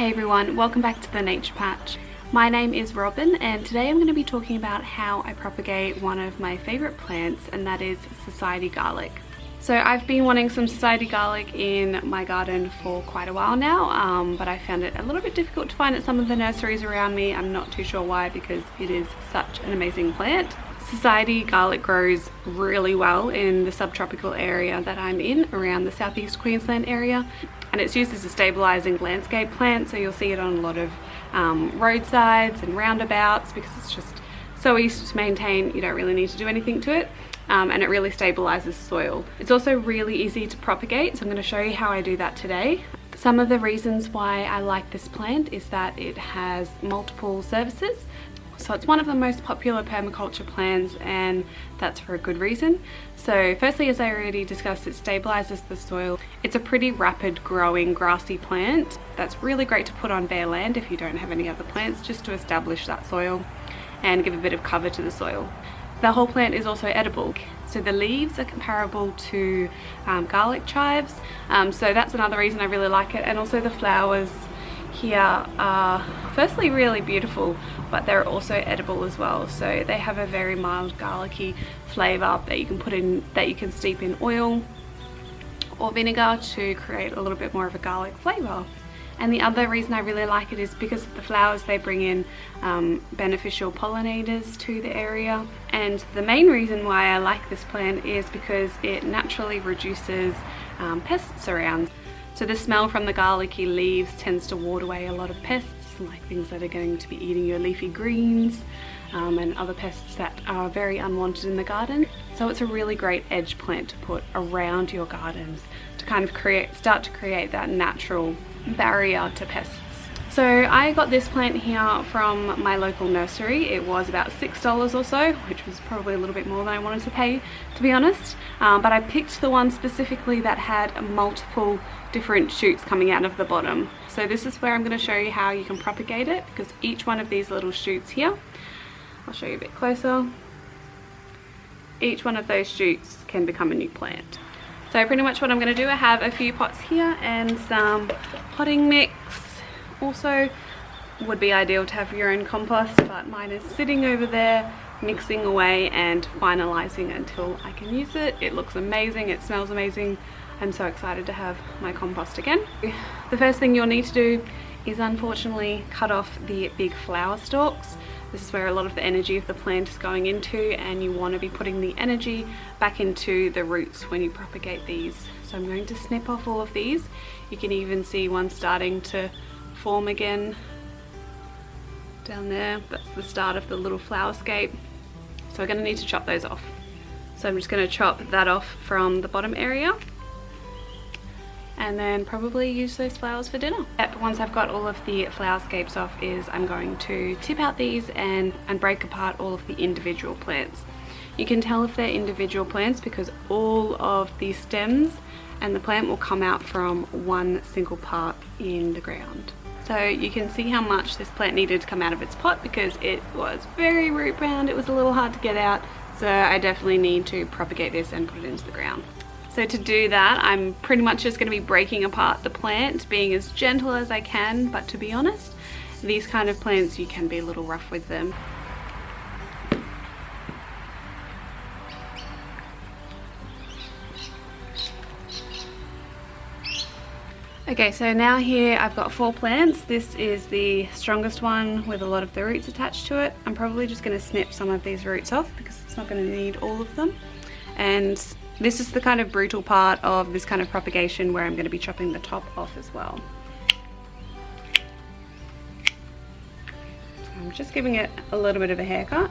Hey everyone, welcome back to the Nature Patch. My name is Robin and today I'm going to be talking about how I propagate one of my favourite plants, and that is society garlic. So I've been wanting some society garlic in my garden for quite a while now, but I found it a little bit difficult to find at some of the nurseries around me. I'm not too sure why, because it is such an amazing plant. Society garlic grows really well in the subtropical area that I'm in, around the southeast Queensland area, and it's used as a stabilising landscape plant, so you'll see it on a lot of roadsides and roundabouts because it's just so easy to maintain. You don't really need to do anything to it, and it really stabilises soil. It's also really easy to propagate, so I'm going to show you how I do that today. Some of the reasons why I like this plant is that it has multiple services. So it's one of the most popular permaculture plants, and that's for a good reason. So firstly, as I already discussed, it stabilizes the soil. It's a pretty rapid growing grassy plant that's really great to put on bare land if you don't have any other plants, just to establish that soil and give a bit of cover to the soil. The whole plant is also edible. So the leaves are comparable to garlic chives, so that's another reason I really like it. And also the flowers here are firstly really beautiful, but they're also edible as well. So they have a very mild garlicky flavor that you can put in, that you can steep in oil or vinegar to create a little bit more of a garlic flavor. And the other reason I really like it is because of the flowers. They bring in beneficial pollinators to the area. And the main reason why I like this plant is because it naturally reduces pests around. So the smell from the garlicky leaves tends to ward away a lot of pests, like things that are going to be eating your leafy greens and other pests that are very unwanted in the garden. So it's a really great edge plant to put around your gardens to kind of start to create that natural barrier to pests. So I got this plant here from my local nursery. It was about $6 or so, which was probably a little bit more than I wanted to pay, to be honest. But I picked the one specifically that had multiple different shoots coming out of the bottom. So this is where I'm going to show you how you can propagate it, because each one of these little shoots here, I'll show you a bit closer, each one of those shoots can become a new plant. So pretty much what I'm going to do, I have a few pots here and some potting mix. Also would be ideal to have your own compost, but mine is sitting over there mixing away and finalizing until I can use it. It looks amazing, it smells amazing. I'm so excited to have my compost again. The first thing you'll need to do is unfortunately cut off the big flower stalks. This is where a lot of the energy of the plant is going into, and you want to be putting the energy back into the roots when you propagate these. So I'm going to snip off all of these. You can even see one starting to form again down there. That's the start of the little flower scape. So we're going to need to chop those off. So I'm just going to chop that off from the bottom area, and then probably use those flowers for dinner. Once I've got all of the flower scapes off, I'm going to tip out these and break apart all of the individual plants. You can tell if they're individual plants because all of the stems and the plant will come out from one single part in the ground. So you can see how much this plant needed to come out of its pot because it was very root bound. It was a little hard to get out, so I definitely need to propagate this and put it into the ground. So to do that, I'm pretty much just going to be breaking apart the plant, being as gentle as I can, but to be honest, these kind of plants, you can be a little rough with them. Okay, so now here I've got 4 plants. This is the strongest one with a lot of the roots attached to it. I'm probably just going to snip some of these roots off because it's not going to need all of them. And this is the kind of brutal part of this kind of propagation where I'm going to be chopping the top off as well. So I'm just giving it a little bit of a haircut.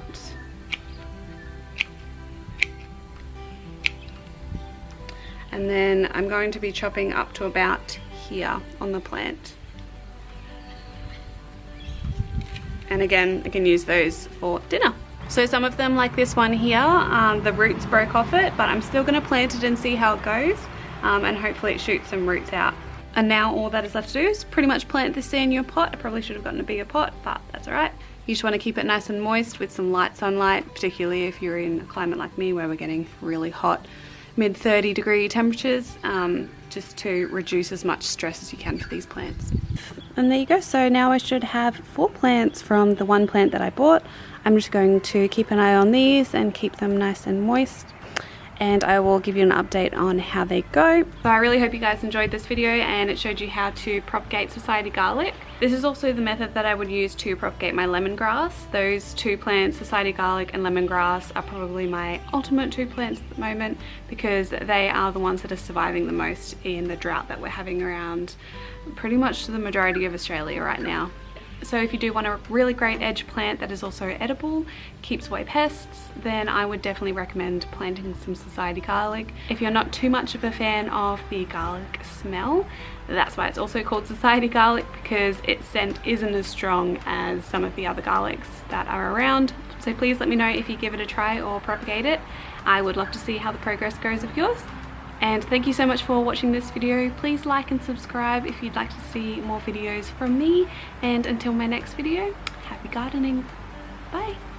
And then I'm going to be chopping up to about here on the plant. And again, I can use those for dinner. So some of them, like this one here, the roots broke off it, but I'm still going to plant it and see how it goes, and hopefully it shoots some roots out. And now all that is left to do is pretty much plant this in your pot. I probably should have gotten a bigger pot, but that's alright. You just want to keep it nice and moist with some light sunlight, particularly if you're in a climate like me where we're getting really hot mid 30-degree temperatures, just to reduce as much stress as you can for these plants. And there you go. So now I should have 4 plants from the one plant that I bought. I'm just going to keep an eye on these and keep them nice and moist, and I will give you an update on how they go. So I really hope you guys enjoyed this video and it showed you how to propagate society garlic. This is also the method that I would use to propagate my lemongrass. Those 2 plants, society garlic and lemongrass, are probably my ultimate 2 plants at the moment because they are the ones that are surviving the most in the drought that we're having around pretty much the majority of Australia right now. So if you do want a really great edge plant that is also edible, keeps away pests, then I would definitely recommend planting some society garlic. If you're not too much of a fan of the garlic smell, that's why it's also called society garlic, because its scent isn't as strong as some of the other garlics that are around. So please let me know if you give it a try or propagate it. I would love to see how the progress goes of yours. And thank you so much for watching this video. Please like and subscribe if you'd like to see more videos from me. And until my next video, happy gardening. Bye.